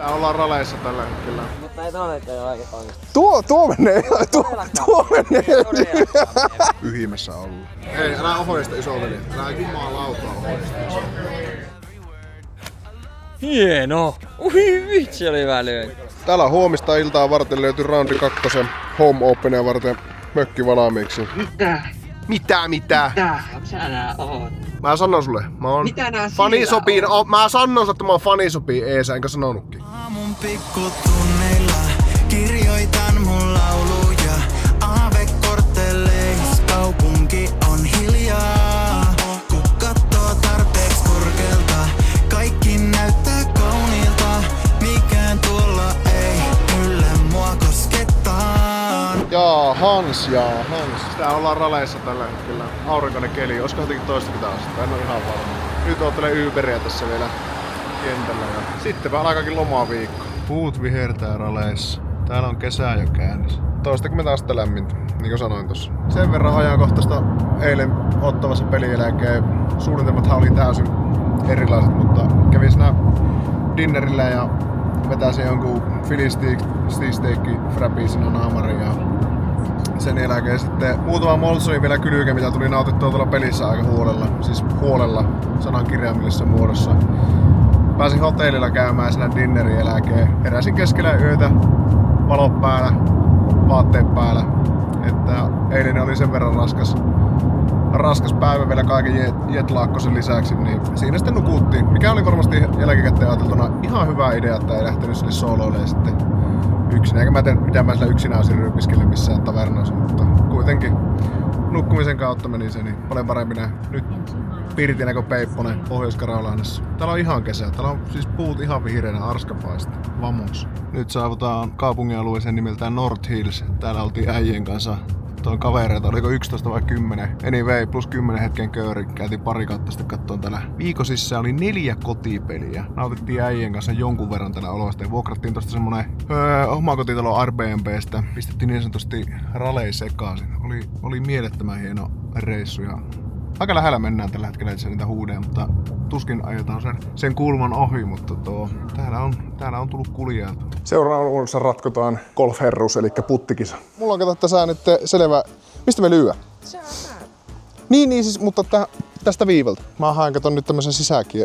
Tää ollaan raleissa tällä hetkellä. Mutta ei todellakaan ole oikein onnistu. Tuo menee, tuo menee. Yhimessä ollut. Hei, älä ohjeista isoveli. Älä jumalauta ohjeista isoveli. Hieno! Ui vitsi, oli hyvä lyönti. Täällä huomista iltaa varten löytyi roundi 2 home openia varten mökki valmiiksi. Mitä? Mitä? Onks sä nää oot? Mä sanon sulle, mä oon fanisopii, mä sanon että mä oon fanisopii Eesa, enkä sanonutkin. Aamun pikkutunneilla kirjoitan mun lauluja. Aavekortteleis kaupunki on hiljaa. Kun kattoo tarpeeksi korkealta, kaikki näyttää kauniilta. Mikään tuolla ei kyllä mua koskettaa. Hans. Tää ollaan raleissa tällä hetkellä. Aurinkoinen keli, olisiko jotenkin 20 astetta, en oo ihan varma. Nyt oottelen Uberia tässä vielä kentällä ja sittenpä alkaakin lomaviikko. Puut vihertää raleissa. Täällä on kesä jo käynnissä. 20 astetta lämmintä, niin kuin sanoin tossa. Sen verran ajankohtaista eilen ottavassa pelin jälkeen. Suunnitelmathan oli täysin erilaiset, mutta kävin siinä dinnerillä ja vetäisin jonkun Philly steak frappin siinä naamariin ja sen jälkeen sitten muutama Molsoni vielä kylkeä, mitä tuli nautittua tuolla pelissä aika huolella. Siis huolella sanan kirjaimellisessä muodossa. Pääsin hotellilla käymään siinä dinnerin jälkeen. Heräsin keskellä yötä, valot päällä, vaatteet päällä. Että eilen oli sen verran raskas päivä vielä kaiken jetlaakkosen lisäksi, niin siinä sitten nukuttiin. Mikä oli varmasti jälkikäteen ajateltuna ihan hyvä idea, että ei lähtenyt sille sooloilemaan sitten yksin. Eikä mä tiedä, mitä mä sillä yksinä olisin ryypiskelle missään tavernassa, mutta kuitenkin nukkumisen kautta meni se niin paljon paremmin nyt Pirtinä kuin Peipponen Pohjois-Karolainassa. Täällä on ihan kesä. Täällä on siis puut ihan vihreänä, arskapaista. Vamos. Nyt saavutaan kaupungin alueeseen nimeltään North Hills. Täällä oltiin äijien kanssa tuon kavereita, oliko 11 vai 10. Anyway, plus 10 hetken köyri. Käytiin pari kautta sitten kattoon täällä. Viikon sisään oli 4 kotipeliä. Nautittiin äijien kanssa jonkun verran täällä olosta. Vuokrattiin tosta semmonen omakotitalo Airbnbstä. Pistettiin niin sanotusti ralei sekaisin. Oli mielettömän hieno reissu ja aika lähellä mennään tällä hetkellä itse niitä huudeja, mutta tuskin ajetaan sen kulman ohi, mutta täällä on tullut kuljailtua. Seuraavassa ratkotaan golfherruus, eli puttikisa. Mulla on kato tässä nyt selvä. Mistä me lyö? Se on tää. Niin siis, mutta tästä viivalta. Mä haen katon nyt tämmösen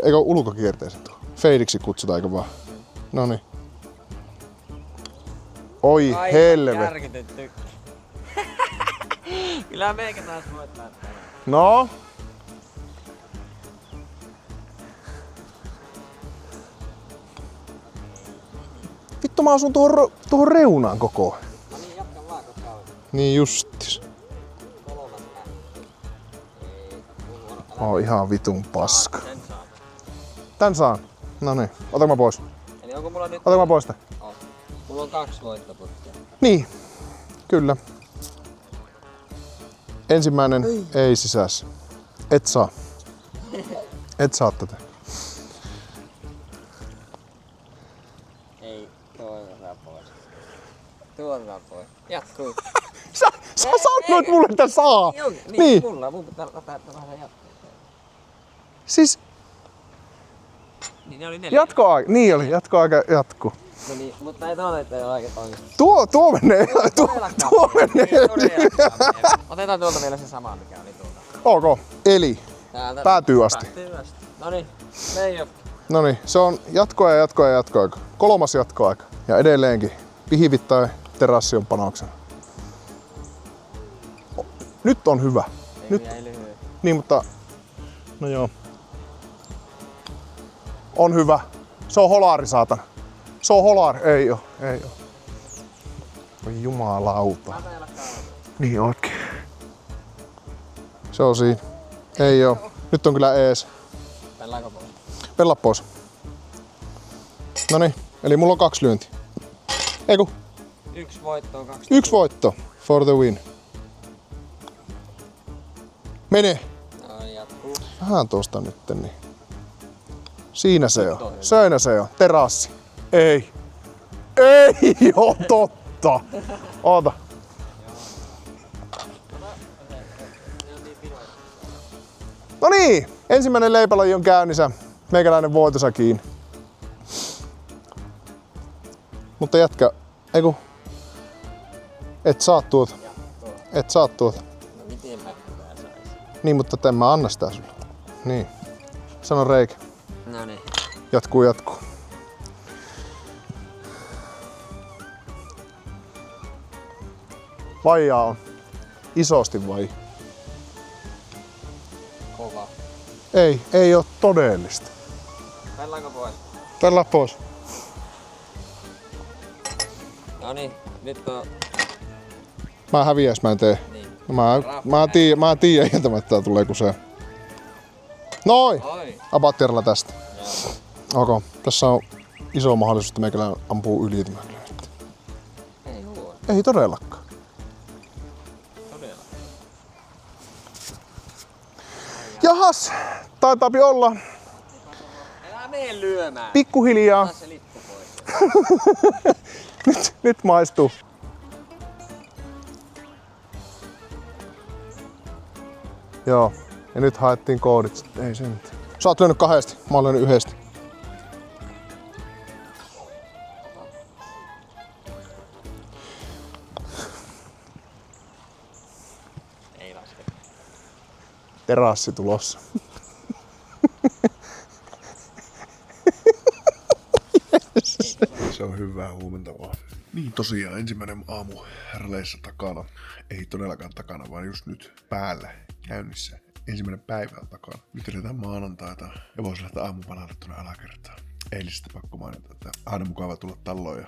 eikö ulkokierteisen tuo? Feidiksi kutsutaan, eikö vaan? Noniin. Oi helve. Järkytetty. Kyllä meikä taas voittaa tänään. No? Vittu mä asun tuohon reunaan koko ajan. No niin, jatka vaan koska on. Niin justis. Kolmas Ihan vitun paska. Sen saa. Tän saan. Noniin. Otanko mä pois? Eli onko mulla nyt... Otanko mä pois tän? On. Mulla on 2 voittoputkia. Niin. Kyllä. Ensimmäinen ei sisässä. Et saa. Et saa tätä. Ei, tuotetaan pois. Tuotetaan pois. Jatkuu. Sä sanoit mulle, että saa! Niin. Mun pitää vähän jatkaa. Siis Niin ne oli 4. jatkoaika. Niin oli, jatkoaika jatkuu. No niin, mutta ei todellakaan ole oikein onnistu. Tuo menee. Tuo menee. Otetaan tuolta vielä se sama mikä oli tuolta. Ok. Eli Täältä päätyy asti. Noniin, Leijo. Noniin, se on jatkoaika. 3. jatkoaika. Ja edelleenkin pihivit tai terassi on panoksena. Nyt on hyvä. Nyt. Niin, mutta... No joo. On hyvä. Se on holaari, saatana. Se on holaari. Ei oo. Oi jumalauta. Niin oikein. Se on siinä. Ei oo. Nyt on kyllä ees. Pellaanko pois? Pella pois. Noniin. Eli mulla on 2 lyöntiä. Eiku. 1 voitto on 2. 1 voitto. For the win. Mene. No jatkuu. Vähän tosta nytten niin. Siinä se on. Söinä se on. Terassi. Ei oo totta. Oota. No niin. Ensimmäinen leipälaji on käynnissä. Meikäläinen voitosa kiinni. Mutta jätkä, eiku, et saa tuota. Et saa tuota. No miten mä hyvää sais? Niin, mutta en mä anna sitä sulle. Niin. Sano Reikä. Noniin. Jatkuu. Vaijaa on. Isosti vai? Kova. Ei oo todellista. Pellaanko pois? Pellaa pois. Noniin, nyt on... Mä häviän, jos mä en tee. Niin. No mä tiedän iltämättä, että tää tulee kuseen. Noin! Oi! Abattiralla tästä. Joo. Ok, tässä on iso mahdollisuus, että meikälä ampuu yli tämän. Ei huono. Ei todellakaan. Todella. Jahas, taitaapi olla Älä mene lyömään. pikkuhiljaa. Ota se lippu pois. Nyt maistuu. Joo, ja nyt haettiin koodit. Ei se mitään. Sä oot lyönyt 2, mä oon lyönyt 1. Ei laske. Terassi tulossa. Se on hyvää huomenta vaan. Niin tosiaan, ensimmäinen aamu härleissä takana. Ei todellakaan takana, vaan just nyt päällä käynnissä. Ensimmäinen päivä on takana. Nyt eletään maanantaita ja voisi lähteä aamupalalle tuonne alakertaan. Eilisestä pakko mainita, että aina mukava tulla talloon ja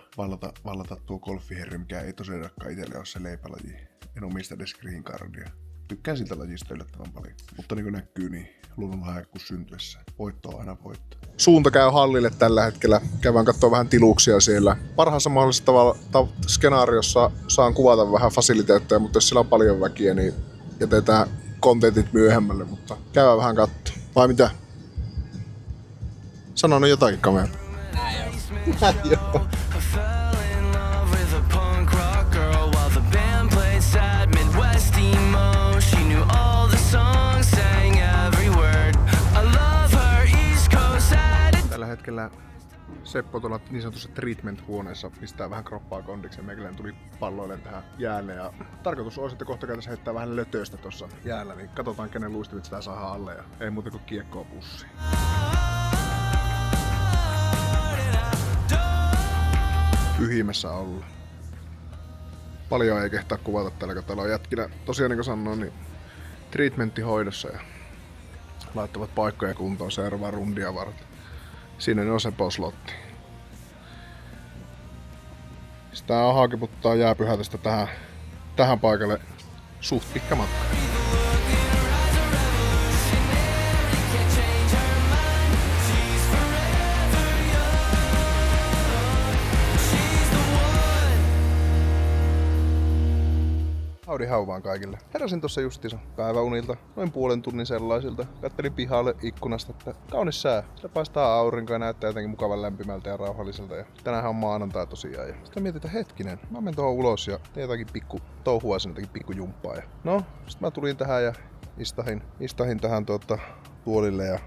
vallata tuo golfiherri, mikä ei tosiaankaan itselle ole se leipälaji. En omista edes green cardia. Tykkään siltä lajista yllättävän paljon. Mutta niin kuin näkyy, niin luonnonhaikkuus syntyessä. Voitto on aina voitto. Suunta käy hallille tällä hetkellä. Käydään katsoa vähän tiluksia siellä. Parhaassa mahdollisessa skenaariossa saan kuvata vähän fasiliteetteja, mutta jos siellä on paljon väkiä, niin jätetään kontentit myöhemmälle. Mutta käydään vähän katsoa. Vai mitä? Sano nyt jotakin kameraa. Joo. I fell in love with a punk rock girl while the band played sad Midwest emo. She knew all the songs, sang every word. I love her East Coast attitude. Tällä hetkellä Seppo tuolla niin sanotussa treatment-huoneessa pistää vähän kroppaa kondiksi ja meikäläinen tuli palloilleen tähän jäälle. Ja tarkoitus olisi, että kohta käytäisiin heittää vähän lötöstä tuossa jäällä, niin katsotaan kenen luistimet sitä saadaan alle ja ei muuta kuin kiekkoa pussiin. Pyhimessä olla. Paljon ei kehtaa kuvata tällä, kun täällä on jätkinä tosiaan niin kuin sanoin, niin treatmentti hoidossa ja laittavat paikkoja kuntoon seuraavaa rundia varten. Siinä ne on se poslotti. Sitä haakiputtaa jääpyhätöstä tähän paikalle suht pitkä matka. Howdy how vaan kaikille. Heräsin tossa justiinsa päiväunilta, noin puolen tunnin sellaisilta. Kattelin pihalle ikkunasta, että kaunis sää. Sillä paistaa aurinko ja näyttää jotenkin mukavan lämpimältä ja rauhalliselta. Ja tänäänhän on maanantai tosiaan. Ja sitten mietin, että hetkinen, mä menen tuohon ulos ja teen jotakin pikku touhua sen, jotakin pikku jumppaa. Ja no, sit mä tulin tähän ja istahin tähän tuolille ja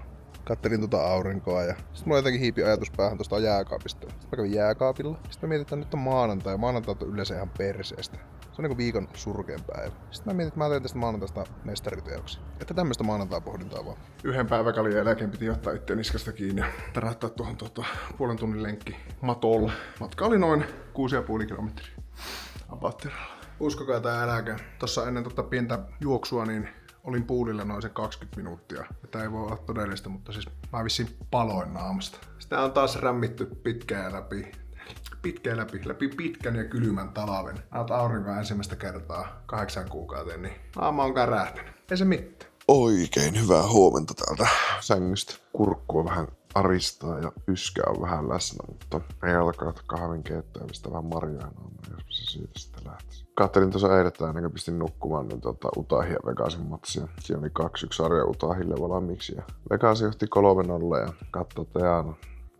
kattelin aurinkoa ja sitten mulla jotenkin hiipi ajatus päähän tuosta jääkaapista. Sitten mä kävin jääkaapilla. Sitten mä mietin, että nyt on maanantai ja maanantai on yleensä ihan perseestä. Se on niinku viikon surkein päivä. Sitten mä mietin, että mä teen tästä maanantaista mestariteoksi. Että tämmöstä maanantai-pohdintaa vaan. Yhden päiväkaljan jälkeen piti ottaa itse niskasta kiinni ja tärähtää tuohon puolen tunnin lenkki matolla. Matka oli noin 6,5 kilometriä. Abattiralla. Uskokaa tää äläkää. Tossa ennen pientä juoksua niin olin puulilla noin sen 20 minuuttia. Ja tää ei voi olla todellista, mutta siis mä vissiin paloin naamasta. Sitä on taas rämmitty pitkään läpi pitkän ja kylmän talven. Näet aurinkoa ensimmäistä kertaa 8 kuukauteen, niin naama on kärähtänyt. Ei se mitään. Oikein hyvää huomenta täältä sängystä. Kurkkua vähän aristaa ja yskää on vähän läsnä, mutta ei alkaa kahvin keittoa ja mistä vähän marjaa jos se siitä sitten lähtisi. Kattelin tuossa eilettä ennen kuin pistin nukkumaan niin Utahin ja Vegasin matsia. Siinä oli 2-1 sarja Utahille valmiiksi ja Vegas johti 3-0 ja katsoi Teana.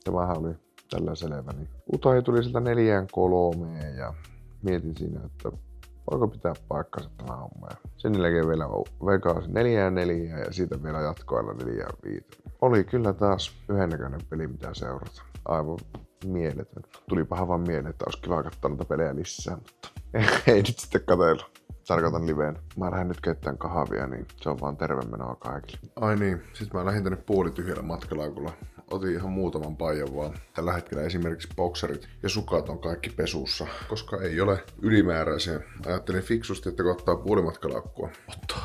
Tämähän oli tällä selvä. Niin Utahi tuli sieltä 4-3 ja mietin siinä, että voiko pitää paikkansa tämä homma. Ja sen jälkeen vielä Vegas 4-4 ja siitä vielä jatkoilla 4-5. Oli kyllä taas yhdennäköinen peli mitä seurata. Aivan mieletön. Tulipahan vaan mieleen, että olisi kiva katsoa noita pelejä lisää, mutta ei nyt sitten katsella. Tarkoitan liveen. Mä lähden nyt keittämään kahvia, niin se on vaan tervemenoa kaikille. Ai niin, sit mä lähdin tänne puolityhjällä matkalaukulla. Otin ihan muutaman paijan vaan. Tällä hetkellä esimerkiksi bokserit ja sukat on kaikki pesussa, koska ei ole ylimääräisiä. Ajattelin fiksusti, että kun ottaa puolimatkalaukkua,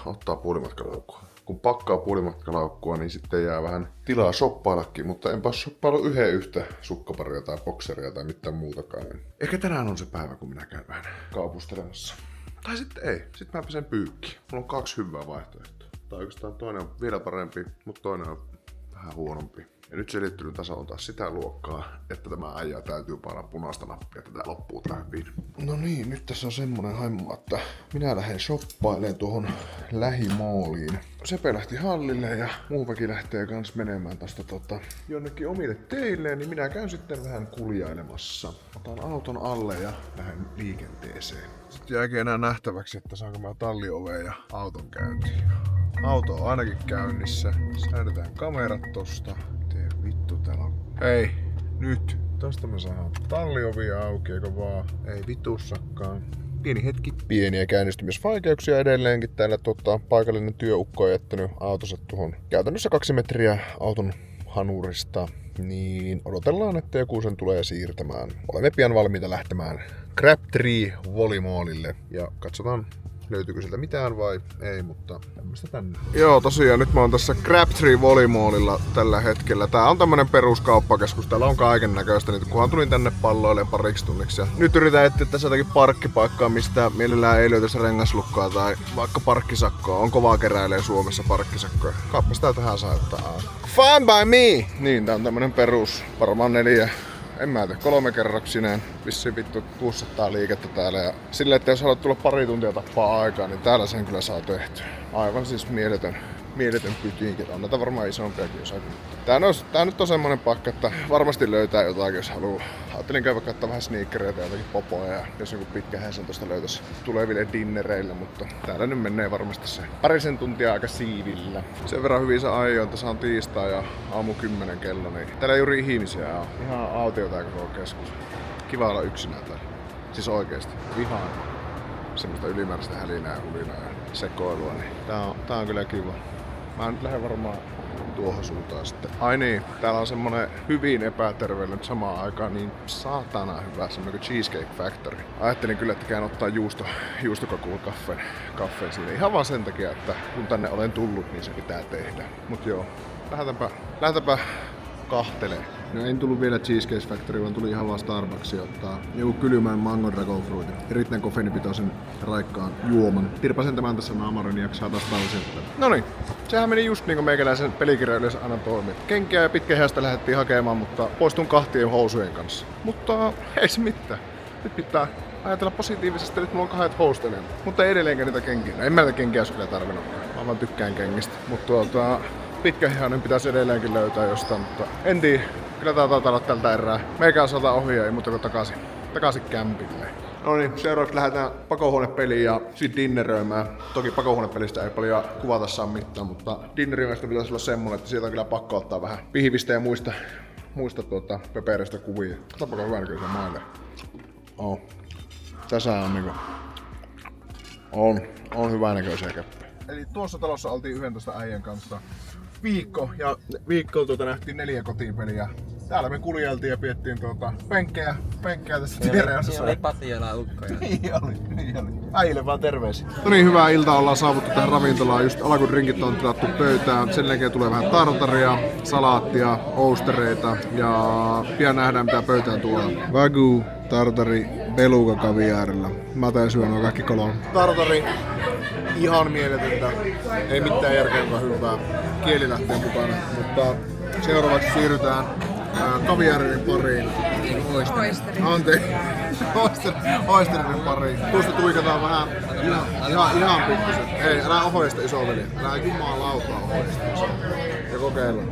ottaa puolimatkalaukkua. Kun pakkaa puolimatkalaukkua, niin sitten jää vähän tilaa shoppaillakin, mutta enpä shoppailu yhtä sukkaparia tai bokseria tai mitään muutakaan. Ehkä tänään on se päivä, kun minä käyn vähän kaupustelemassa. Tai sitten ei. Sitten mä pesen pyykkiin. Mulla on 2 hyvää vaihtoehtoa. Tai oikeastaan toinen on vielä parempi, mutta toinen on vähän huonompi. Ja nyt selittelyn taso on taas sitä luokkaa, että tämä äijä täytyy painaa punaista nappia, että tää loppuu tää hyvin. No niin, nyt tässä on semmonen haimma, että minä lähden shoppailemaan tuohon lähimooliin. Sepe lähti hallille ja muu väki lähtee kans menemään tästä jonnekin omille teille, niin minä käyn sitten vähän kuljailemassa. Otan auton alle ja lähden liikenteeseen. Sitten jääkin enää nähtäväksi, että saanko mä tallioveen ja auton käyntiin. Auto on ainakin käynnissä. Säädetään kamerat tosta. Tee vittu täällä on. Hei, nyt. Tosta me saadaan talliovia auki, eikö vaan? Ei vitussakaan. Pieni hetki. Pieniä käynnistymisvaikeuksia edelleenkin. Täällä paikallinen työukko on jättänyt autonsa tuohon käytännössä 2 metriä auton hanurista. Niin odotellaan, että joku sen tulee siirtämään. Olemme pian valmiita lähtemään Crabtree Volleymallille ja katsotaan, löytyykö sieltä mitään vai ei, mutta tämmöistä tänne. Joo, tosiaan nyt mä oon tässä Crabtree Volleymallilla tällä hetkellä. Tää on tämmönen peruskauppakeskus. Täällä on kaiken näköistä, niin kunhan tulin tänne palloille pariksi tunniksi. Ja nyt yritän etsiä tässä jotakin parkkipaikkaa, mistä mielellään ei löytäisi rengaslukkaa tai vaikka parkkisakkoa. On kovaa keräilee Suomessa parkkisakkoja. Kauppas tää tähän saattaa. Fine by me! Niin, tää on tämmönen perus, varmaan 4. En mä tiedä, 3-kerroksinen, vissiin vittu 600 liikettä täällä ja silleen, että jos haluat tulla pari tuntia tappaa aikaa, niin täällä sen kyllä saa tehtyä. Aivan siis mieletön pytinki. On näitä varmaan isompiakin osakin. Tää nyt on semmonen paikka, että varmasti löytää jotakin, jos haluaa. Ajattelin käydä katsoa vähän sneakereita ja jotakin popoja ja jos joku pitkä häsen tosta löytäisi tuleville dinnereille, mutta täällä nyt menee varmasti se parisen tuntia aika siivillä. Sen verran hyvin se ajoin, tässä on tiistai ja aamu 10 kello, niin täällä ei juuri ihmisiä ole. Ihan autio tää koko keskus. Kiva olla yksinään täällä. Siis oikeesti. Vihaan semmoista ylimääräistä hälinää ja hulinaa ja sekoilua, niin tää on kyllä kiva. Mä nyt lähden varmaan tuohon suuntaan sitten. Ai niin, täällä on semmonen hyvin epäterveellinen samaan aikaan niin saatana hyvä, semmonen Cheesecake Factory. Ajattelin kyllä, että käyn ottaa juustokakuun kaffen sinne. Ihan vaan sen takia, että kun tänne olen tullut, niin se pitää tehdä. Mut joo, lähdetäänpä kahtelee. No en tullut vielä Cheesecake Factory, vaan tuli ihan vaan Starbucksia ottaa joku kylmän mango dragon fruitin. Erittäin kofeiinipitoisen raikkaan juoman. Tirpasen tämän tässä naamarin, niin jaksaa taas talsijoittaa. Noniin, sehän meni just niinku meikäläisen pelikirja yleensä aina toimii. Kenkiä ja pitkähästä lähdettiin hakemaan, mutta poistun kahtien housujen kanssa. Mutta ei se mitään. Nyt pitää ajatella positiivisesti, että mulla on 2 housut enemmän. Mutta ei edelleenkään niitä kenkiä. No, en mä niitä kenkiä olisi kyllä tarvinnutkaan. Mä vaan tykkään kengistä. Mutta pitkähihainen pitäisi edelleenkin löytää jostain, mutta en tiedä. Kyllä tää taitaa olla tältä erää. Meikä on saada ohi ja ei muuta kuin takaisin kämpille. No niin, seuraavaksi lähdetään pakohuonepeliin ja sit dinneröimään. Toki pakohuonepelistä ei paljon kuvata saa mitään, mutta dinneröimistä pitäisi olla semmonen, että sieltä on kyllä pakko ottaa vähän pihvistä ja muista pöperistä kuvia. Katsotaanpa hyvän näköisiä maille. Tässä on niinku... On hyvän näköisiä käppejä. Eli tuossa talossa oltiin 11 äijän kanssa viikko ja viikkoa nähtiin 4 kotipeliä. Täällä me kuljeltiin ja piettiin penkkejä tässä tiereunassa. Niin oli Patiola ukkoja. Niin oli. Äijille vaan terveisiä. No niin, hyvää iltaa ollaan saavuttu tähän ravintolaan. Just alkudrinkit on tilattu pöytään. Sen jälkeen tulee vähän tartaria, salaattia, oustereita ja pian nähdään mitä pöytään tuolla. Wagyu, tartari, beluga kaviaarilla. Mä tain syödä nuo kaikki 3. Tartari, ihan mieletöntä. Ei mitään järkeä hyvää. Kieli lähtee mukana, mutta seuraavaksi siirrytään kaviaarin pariin. Oisterin pariin. Tuosta tuikataan vähän ihan pikkusen. Ei, älä ohoista isoveli. Älä jumalauta ohoista. Ja kokeillaan.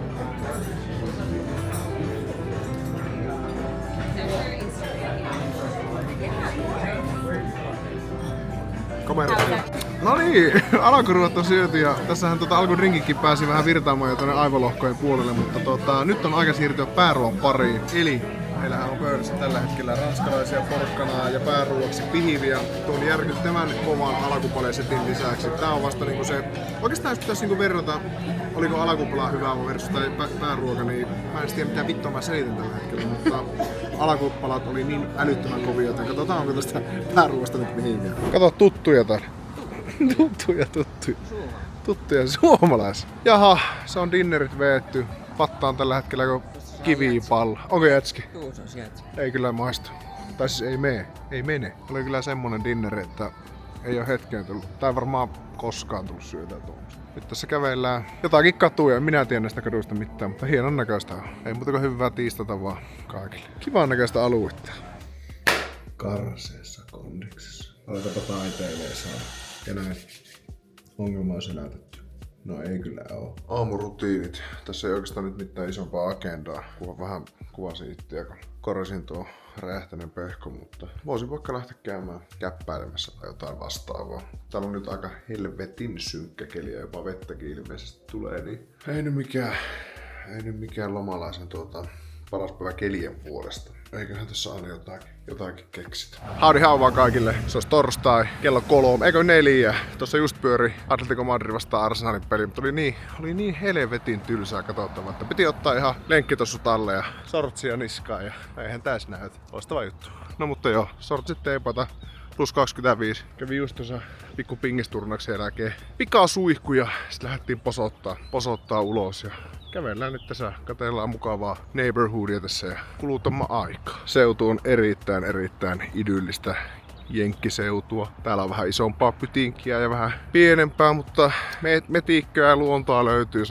No niin, alakuruvat on syöty ja tässähän alkudrinkikin pääsi vähän virtaamaan jo tuonne aivolohkojen puolelle, mutta nyt on aika siirtyä pääruoan pariin. Eli Meillähän on pöydässä tällä hetkellä ranskalaisia porkkanaa ja pääruoksi pihiviä tuon järkyttävän kovan alkupalesetin lisäksi. Tää on vasta niinku se... Oikeastaan jos pitäisi niinku verrata, oliko alkupala hyvä versus tai pääruoka, niin mä en tiedä mitä vittua mä selitän tällä hetkellä, mutta alakupalat oli niin älyttömän kovia, joten katsotaan onko tästä pääruoasta nyt pihiviä. Kato tuttuja täällä. Tuttuja suomalaisia. Jaha, se on dinnerit veetty. Patta on tällä hetkellä kuin kivipalla. Onko jätski? Tuus on sieltä. Ei kyllä maistu. Tai siis ei mene. Oli kyllä semmonen dinneri, että ei ole hetkeen tullut. Tai varmaan koskaan tullut syötyä tuommoista. Nyt tässä kävellään jotakin katuja. Minä tiedän näistä kaduista mitään, mutta hienon näköistä on. Ei muuta kuin hyvää tiistata vaan kaikille. Kivan näköistä aluetta. Karseessa kondiksessa. Aletapa taiteilee saa. Ja näin. Ongelma on selätetty. No ei kyllä oo. Aamurutiinit. Tässä ei oikeastaan nyt mitään isompaa agendaa. Vähän kuvasin itseä, kun korjasin tuo räjähtäneen pehko, mutta voisin vaikka lähteä käymään käppäilemässä tai jotain vastaavaa. Täällä on nyt aika helvetin synkkä keli ja jopa vettäkin ilmeisesti tulee, niin ei nyt mikään lomalaisen paras päivä kelien puolesta. Eiköhän tässä aina jotakin keksitä. Howdy how vaan kaikille. Se olisi torstai, kello 3, eikö 4. Tuossa just pyöri Atletico Madrid vastaan Arsenalin peli, mutta oli niin helvetin tylsää katsottavaa, että piti ottaa ihan lenkkitossu talle ja sortsia niskaan ja eihän täs näytä. Loistava juttu. No mutta joo, sortsit teipata. Plus 25. Kävi just tuossa pikku pingisturnauksen jälkeen pikasuihku ja sitten lähdettiin posottaa ulos ja kävellään nyt tässä, katsellaan mukavaa neighborhoodia tässä ja kuluttamaan aikaa. Seutu on erittäin idyllistä jenkkiseutua. Täällä on vähän isompaa pytinkiä ja vähän pienempää, mutta metiikköä ja luontoa löytyy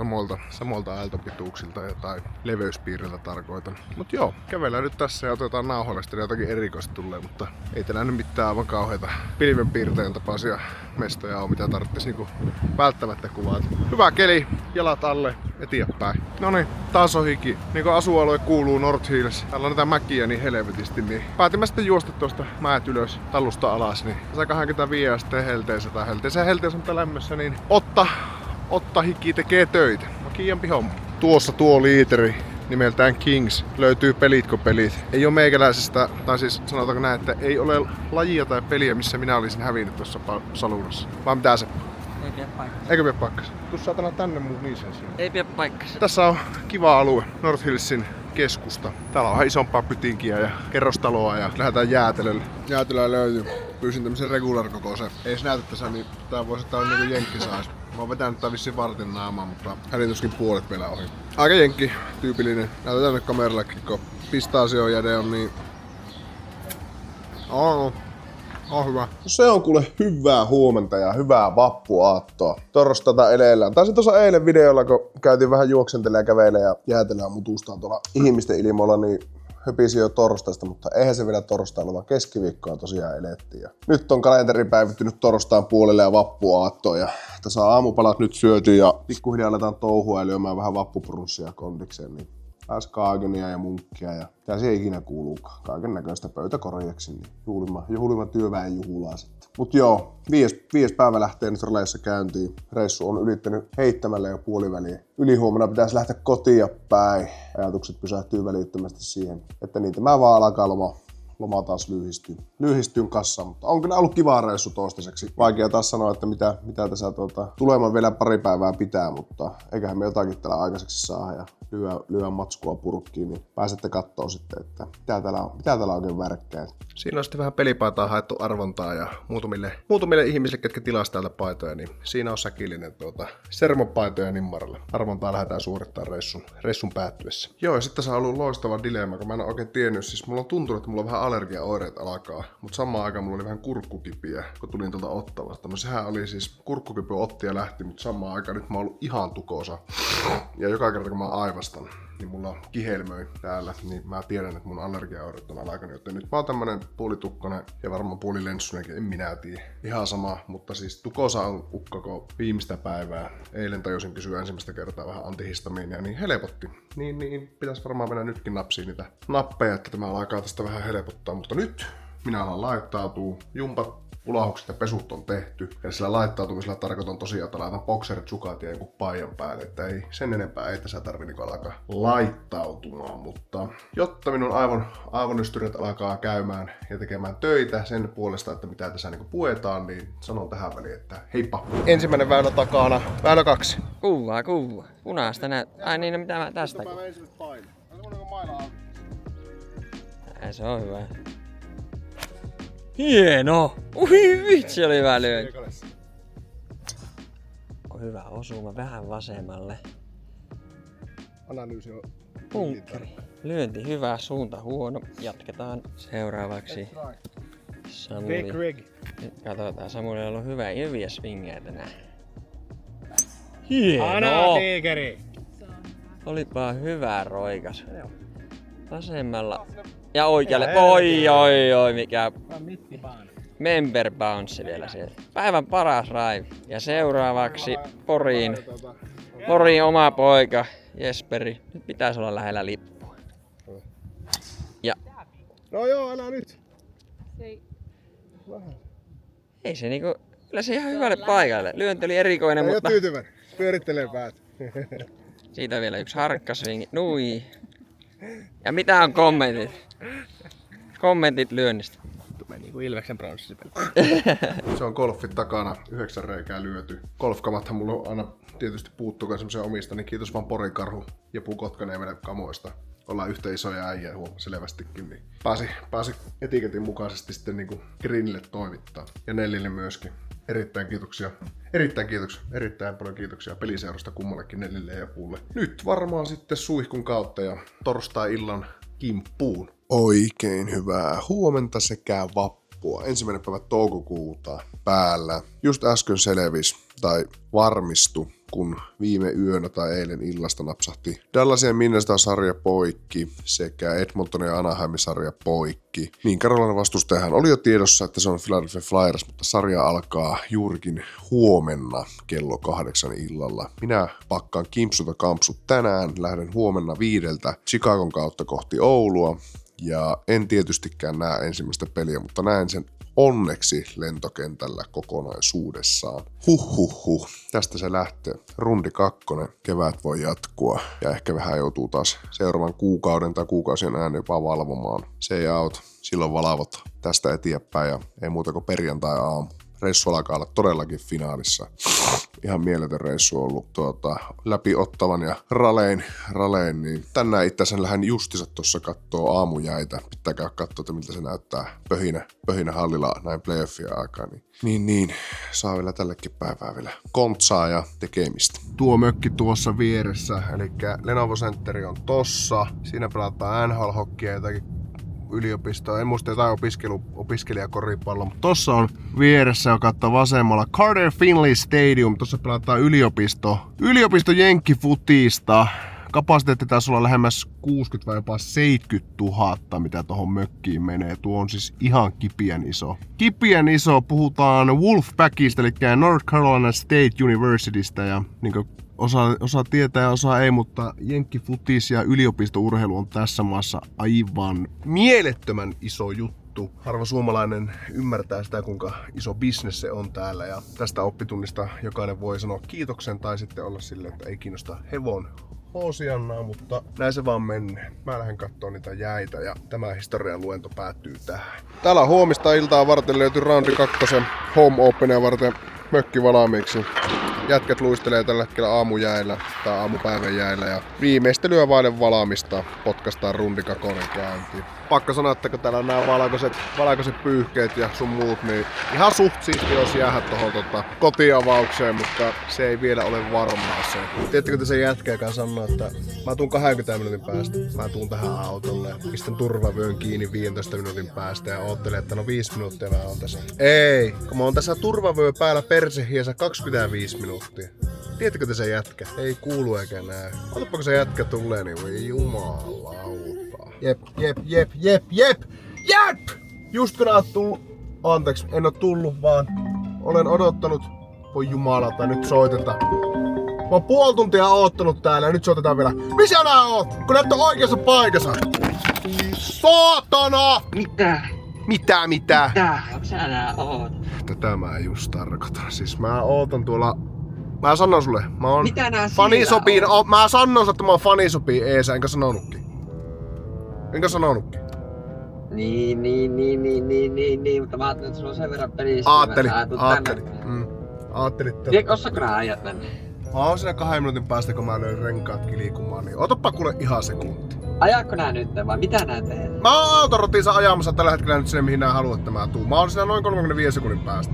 samoilta aaltopituuksilta tai leveyspiiriltä tarkoitan. Mut joo, kävellään nyt tässä ja otetaan nauhoille, sitten jotakin erikoista tulee, mutta ei täällä nyt mitään aivan kauheita pilvenpiirteen tapaisia mestoja on, mitä tarvitsisi niinku välttämättä kuvata. Hyvä keli, jalat alle, eteenpäin. Noniin, taas on hiki. Niinku asualue kuuluu North Hills. Täällä on näitä mäkiä niin helvetisti, niin päätimme sitten juosta tuosta mäet ylös, talusta alas, niin 125 asteen helteessä tai helteessä on tää lämmössä, niin Otta hiki tekee töitä. Kiiampi homma. Tuossa tuo liiteri nimeltään Kings löytyy Pelitko pelit. Ei oo meikäläisestä, tai siis sanotaanko näin, että ei ole lajia tai peliä, missä minä olisin hävinnyt tuossa salunassa. Vai mitä se? Ei pidä paikkaa. Eikö pidä paikkansa? Tuu saatana tänne mun niisen siinä. Ei pidä paikkaa. Tässä on kiva alue, North Hillsin keskusta. Täällä on vähän isompaa pytinkiä ja kerrostaloa ja lähdetään jäätelölle. Jäätelöä löytyy. Pyysin tämmösen regular kokoisen. Ei se näytä tässä, niin tää voisi olla niinku jenkkisais. Mä oon vetänyt tää vissiin vartin naamaa, mutta hädin puolet vielä ohi. Aika jenkki, tyypillinen. Näytetään nyt kamerallekin, kun pistaasiojäde on niin... On hyvä. Se on kuule hyvää huomenta ja hyvää vappuaattoa. Torstaita eleellään. Taisin tuossa eilen videolla, kun käytiin vähän juoksentelemaan ja kävelemään ja jäätelään mutustaan tuolla ihmisten ilmoilla, niin höpisi jo torstaista, mutta eihän se vielä torstaina, vaan keskiviikkoa tosiaan elettiin. Ja nyt on kalenteri päivittynyt torstain puolelle ja vappuaattoon ja tässä on aamupalat nyt syöty ja pikkuhiljaa aletaan touhua ja lyömään vähän vappupurunssia kondikseen. Niin pääs kaagenia ja munkkia ja mitä se ikinä kuuluukaan. Kaiken näköistä pöytäkorjaksi, niin juhlima työväen juhlaa sitten. Mut joo, viides päivä lähtee nyt raleissa käyntiin. Reissu on ylittänyt 7 jo puoliväliä. Ylihuomenna pitäisi lähteä kotiin päin. Ajatukset pysähtyy välittömästi siihen, että niitä mä vaan alkaa loma taas lyhistyyn kassaan, mutta on kyllä ollut kiva reissu toistaiseksi. Vaikea taas sanoa, että mitä tässä tulemaan vielä pari päivää pitää, mutta eiköhän me jotakin täällä aikaiseksi saa ja lyö matskua purkkiin, niin pääsette kattoo sitten, että mitä täällä oikein värkkää. Siinä on sitten vähän pelipaitaa haettu arvontaa ja muutamille ihmisille, ketkä tilaa täältä paitoja, niin siinä on säkillinen sermopaitoja nimmaralla. Arvontaa lähdetään suorittamaan reissun päättyessä. Joo, ja sitten tässä on ollut loistava dilemma, kun mä en ole oikein tiennyt, siis mulla on tuntunut, että mulla on vähän allergiaoireet alkaa, mutta samaan aikaan mulla oli vähän kurkkukipiä, kun tulin tuolta Ottavasta. No sehän oli siis, kurkkukipi otti ja lähti, mutta samaan aikaan nyt mä oon ollut ihan tukosa. Ja joka kerta kun mä aivastan, niin mulla on kihelmöi täällä, niin mä tiedän, että mun allergiaoireet on alkanut, joten nyt mä oon tämmönen puolitukkonen ja varmaan puolilenssunenkin, en minä tiedä. Ihan sama, mutta siis tukosa on ukkako viimeistä päivää. Eilen tajusin kysyä ensimmäistä kertaa vähän antihistamiinia, niin helpotti. Niin pitäisi varmaan mennä nytkin napsiin niitä nappeja, että tämä alkaa tästä vähän helpottaa, mutta nyt minä alan laittautua. Jumpat ulahukset ja pesut on tehty. Ja sillä laittautumisella tarkoitan tosiaan, että laitan bokserit, sukat ja joku paijan päälle. Että ei, sen enempää ei tässä tarvi niin alkaa laittautumaan. Mutta jotta minun aivonystyret alkaa käymään ja tekemään töitä sen puolesta, että mitä tässä niin puetaan, niin sanon tähän väliin, että heippa. Ensimmäinen väylä takana. Väylä 2. Kuvaa. Punaista näet. Ai niin, no mitä mä tästä? Ei, se on hyvä. Hieno! Ui vitsi, oli hyvä lyönti. On hyvä osuma, vähän vasemmalle. Analyysi on punkkeri. Lyönti hyvä, suunta huono. Jatketaan seuraavaksi. Samuli. Nyt katsotaan, Samulilla on hyviä swingejä tänään. Hieno! Olipa hyvä roikas. Vasemmalla. Ja oikealle. Oi, mikä member bounce vielä sieltä. Päivän paras raivi. Ja seuraavaksi Poriin oma poika Jesperi. Nyt pitäisi olla lähellä lippua. Ja. No joo, älä nyt. Ei se niinku, kyllä se ihan hyvälle paikalle. Lyönti oli erikoinen, mutta... Ei ole tyytyväinen. Pyörittelee päät. Siitä vielä yksi harkkasvingi. Nui. Ja mitä on kommentit? Kommentit lyönnistä. Tulee niinku Ilveksen bronssipeli. Se on golfit takana, 9 reikää lyöty. Golfkamathan mulla on aina tietysti puuttukaan semmoisia omista, niin kiitos vaan Porin Karhu ja Pukotkaniemen kamoista. Ollaan yhtä isoja äijä selvästikin, niin pääsi etiketin mukaisesti sitten niinku Greenille toimittaa. Ja Nellille myöskin. Erittäin paljon kiitoksia peliseurasta kummallekin Nellille ja Puulle. Nyt varmaan sitten suihkun kautta ja torstai-illan kimppuun. Oikein hyvää huomenta sekä vappua. 1. päivä toukokuuta päällä. Just äsken selvisi tai varmistui, kun viime yönä tai eilen illasta napsahti Dallasin ja Minnesota-sarja poikki sekä Edmonton ja Anaheimin sarja poikki. Niin Carolinan vastustajahan oli jo tiedossa, että se on Philadelphia Flyers, mutta sarja alkaa juurikin huomenna kello 8 illalla. Minä pakkaan kimpsuta kampsut tänään, lähden huomenna 5 Chicagon kautta kohti Oulua. Ja en tietystikään näe ensimmäistä peliä, mutta näen sen onneksi lentokentällä kokonaisuudessaan. Tästä se lähtee. Rundi 2. Kevät voi jatkua ja ehkä vähän joutuu taas seuraavan kuukauden tai kuukausien äänen jopa valvomaan. Say out. Silloin valvot tästä eteenpäin ja ei muuta kuin perjantai-aamu. Reissu alkaa olla todellakin finaalissa. Ihan mieletön reissu on ollut läpi Ottavan ja Ralein, niin tänään itse asiassa lähden justiinsa tuossa kattoo aamujäitä. Pitää käydä katsoa, että miltä se näyttää pöhinä hallilla näin playoffien aikaa. Niin, saa vielä tällekin päivää vielä kontsaa ja tekemistä. Tuo mökki tuossa vieressä, eli Lenovo Centeri on tossa. Siinä pelataan NHL-hokkia jotakin yliopistoa, en muista jotain opiskelijakoripalloa, mutta tossa on vieressä, joka kattaa vasemmalla Carter Finley Stadium, tossa pelataan yliopisto jenkkifutista. Kapasiteetti taisi olla lähemmäs 60 vai jopa 70 000, mitä tohon mökkiin menee. Tuo on siis ihan kipiän iso. Puhutaan Wolfpackista, eli North Carolina State Universitystä, ja niin osa tietää ja osa ei, mutta jenkkifutis ja yliopistourheilu on tässä maassa aivan mielettömän iso juttu. Harva suomalainen ymmärtää sitä, kuinka iso bisnes se on täällä, ja tästä oppitunnista jokainen voi sanoa kiitoksen tai sitten olla silleen, että ei kiinnosta hevon hoosiannaa, mutta näin se vaan menee. Mä lähden kattoo niitä jäitä ja tämä historian luento päättyy tähän. Täällä on huomista iltaa varten löyty roundi 2 home openia varten mökki valmiiksi. Jätkät luistelee tällä hetkellä aamujäillä tai aamupäivän jäillä ja viimeistelyä vaille valmista potkastaan rundi 2 käyntiin. Pakko sanoa, että kun täällä on nämä valkoiset pyyhkeet ja sun muut, niin ihan suht siisti olisi jäädä tohon kotiavaukseen, mutta se ei vielä ole varmaa se. Tiedättekö te sen jätkä, joka sanoo, että mä tuun 20 minuutin päästä, mä tuun tähän autolle ja pistän turvavyön kiinni 15 minuutin päästä ja oottelen, että no 5 minuuttia mä oon tässä. Ei, kun mä oon tässä turvavyö päällä persehiessä 25 minuuttia. Tiedättekö te se jätkä? Ei kuulu eikä näe. Otapa kun se jätkä tulee, niin voi jumalauta. Jep! Just kun oot tullut. Anteeksi, en oo tullut, vaan olen odottanut. Voi jumalauta, nyt soitetaan. Mä oon puoli tuntia oottanut täällä ja nyt soitetaan vielä. Missä nää oot? Kun näet on oikeassa paikassa. Saatana! Mitä? Mitä? Tää, onks sä nää oot? Tätä mä just tarkoitan. Siis mä ootan tuolla... Mä sanon sulle, mä oon... Mitä nää fanisopii, siellä on? mä sanon sulle, että mä oon fanisopii Eesä, enkä sanonutkin. Niin, mutta mä ajattelin, että sulla on sen verran pelissä. Aattelit. Osaako nää ajat tänne? Mä oon siinä 2 minuutin päästä, kun mä löin renkaatkin liikumaan, niin otapa kuule ihan sekunti. Ajaako nää nyt vai mitä nää teet? Mä oon autorotiinsa ajamassa tällä hetkellä nyt sinne, mihin nää haluat, että mä tuun. Mä oon siinä noin 35 sekunnin päästä.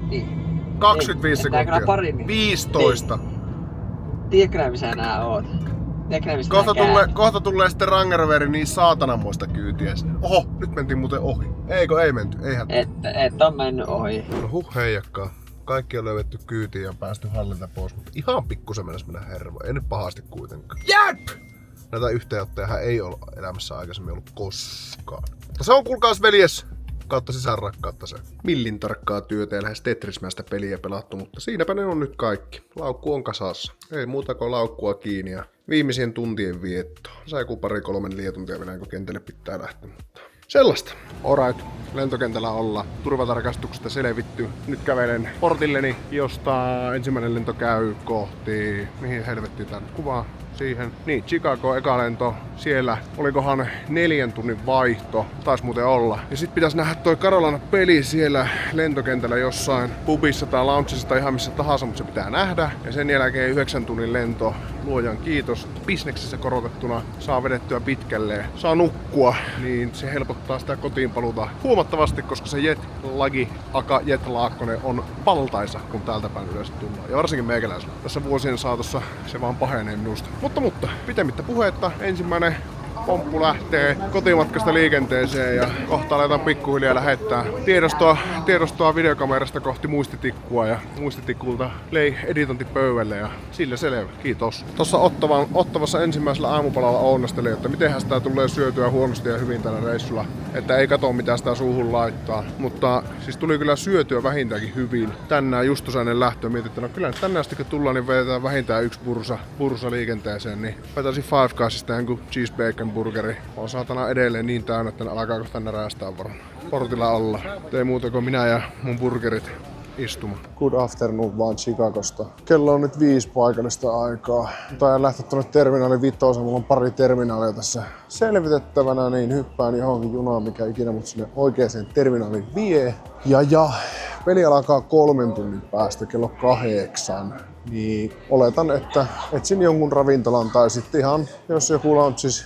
Niin. 25 sekuntia. 15. Tiedätkö nää missä nää oot? Kohta tulee sitten Rangerveri niin saatananmoista kyytiä. Oho, nyt mentiin muuten ohi. Eikö ei menty? Eihän. Et on mennyt ohi. No heijakkaa. Kaikki on löydetty kyytiin ja päästy hallilta pois, mutta ihan pikkusen mennessä mennä hervoa. Ei nyt pahasti kuitenkaan. Jep! Näitä yhteenottojahan ei ole elämässä aikaisemmin ollut koskaan. Mutta se on kuulkaas veljes kautta sisäänrakkautta se. Millin tarkkaa työtä ja lähes Tetrismäistä peliä pelattu, mutta siinäpä ne on nyt kaikki. Laukku on kasassa. Ei muuta kuin laukkua kiinni ja viimeisien tuntien viettoa. Sai joku 2-3 lietuntia vielä, kun kentälle pitää lähteä, mutta sellaista. Alright, lentokentällä ollaan. Turvatarkastuksesta selvitty. Nyt kävelen portilleni, josta ensimmäinen lento käy kohti... Mihin helvettiin tää nyt kuvaa? Siihen. Niin, Chicago eka lento. Siellä olikohan 4 tunnin vaihto. Taisi muuten olla. Ja sit pitäisi nähdä toi Carolina-peli siellä lentokentällä jossain pubissa tai loungeissa tai ihan missä tahansa, mutta se pitää nähdä. Ja sen jälkeen 9 tunnin lento. Luojan kiitos. Bisneksessä korotettuna saa vedettyä pitkälle. Saa nukkua. Niin se helpottaa sitä kotiinpaluuta huomattavasti, koska se jet-lagi, aka jet-laakkonen on valtaisa, kun täältä päin yleensä tullaan. Ja varsinkin meikäläisellä. Tässä vuosien saatossa se vaan pahenee minusta. Mutta pitemmittä puhetta, ensimmäinen pomppu lähtee kotimatkasta liikenteeseen ja kohta aletaan pikkuhiljaa lähettää tiedostoa videokamerasta kohti muistitikkua ja muistitikulta lei editointipöydälle ja sillä selvä. Kiitos. Tuossa Ottavassa ensimmäisellä aamupalalla onnastelin, että mitenhän sitä tulee syötyä huonosti ja hyvin tällä reissulla. Että ei katso mitä sitä suuhun laittaa. Mutta siis tuli kyllä syötyä vähintäänkin hyvin. Tänään justosainen lähtö mietin, että no kyllä tänään asti kun tullaan, niin vedetään vähintään 1 bursa liikenteeseen. Niin vetäisin Five Guysista jonkun cheese bacon burgeri. On saatana edelleen niin täynnä, että alkaa kohta närästää varmaan. Portilla olla. Ei muuta kuin minä ja mun burgerit istuma. Good afternoon vaan Chicagosta. Kello on nyt 5 paikallista aikaa. Tai lähteä tuonne terminaali 5. Mulla on pari terminaalia tässä selvitettävänä, niin hyppään johonkin junaan, mikä ikinä mut sinne oikeaan terminaaliin vie. Ja peli alkaa 3 tunnin päästä kello 8. Niin oletan, että etsin jonkun ravintolan tai sitten ihan, jos joku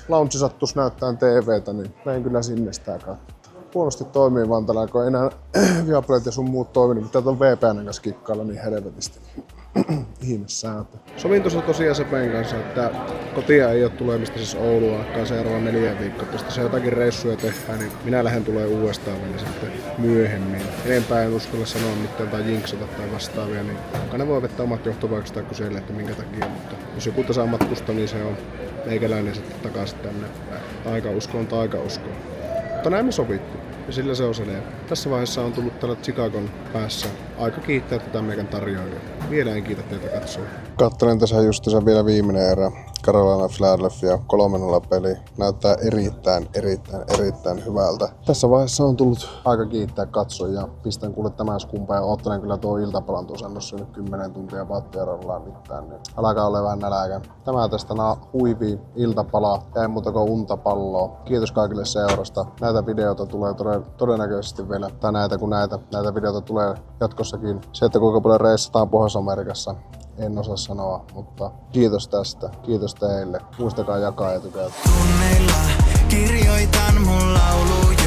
lounge sattuisi näyttää TVtä, niin menen kyllä sinne sitä katsoa. Huonosti toimii vaan tällä, kun ei enää Viaplayt ja sun muut toiminut, mutta täältä on VPN:n kanssa kikkailla niin helvetisti. Ihmessääntö. Sovin tuossa tosiaan Sepen kanssa, että kotia ei ole tulemista siis Ouluun alkaa seuraavan 4 viikkoa. Tästä se jotakin reissuja tehdään, niin minä lähden tulee uudestaan vielä sitten myöhemmin. Enempää en uskalla sanoa mitään tai jinksata tai vastaavia, niin jokainen voi vetää omat johtopäätökset tai kysellä, että minkä takia. Mutta jos joku tasaa matkusta, niin se on meikäläinen sitten takaisin tänne. Taikausko on taikausko. Mutta näin me sovittiin. Ja sillä se on selvä. Tässä vaiheessa on tullut tällä Chicagon päässä aika kiittää tätä meidän tarjoilijaa. Vielä en kiitä teitä katsoa. Kattelen tässä justiinsa vielä viimeinen erä. Carolina Philadelphia 3-0 peli. Näyttää erittäin hyvältä. Tässä vaiheessa on tullut aika kiittää katsojia. Pistän kuule tämän skumpaan ja oottelen kyllä tuo iltapalan tuossa annossa nyt 10 tuntia vattiarallaan mitään. Niin alkaa olla vähän näläkä. Tämä tästä huivii iltapala. Ei muuta kuin untapalloa. Kiitos kaikille seurasta. Näitä videoita tulee todennäköisesti vielä. Tai näitä videoita tulee jatkossakin. Se, että kuinka paljon reissataan Pohjois-Amerikassa. En osaa sanoa, mutta kiitos tästä. Kiitos teille. Muistakaa jakaa ja tykätä. Tunneilla kirjoitan mun lauluja.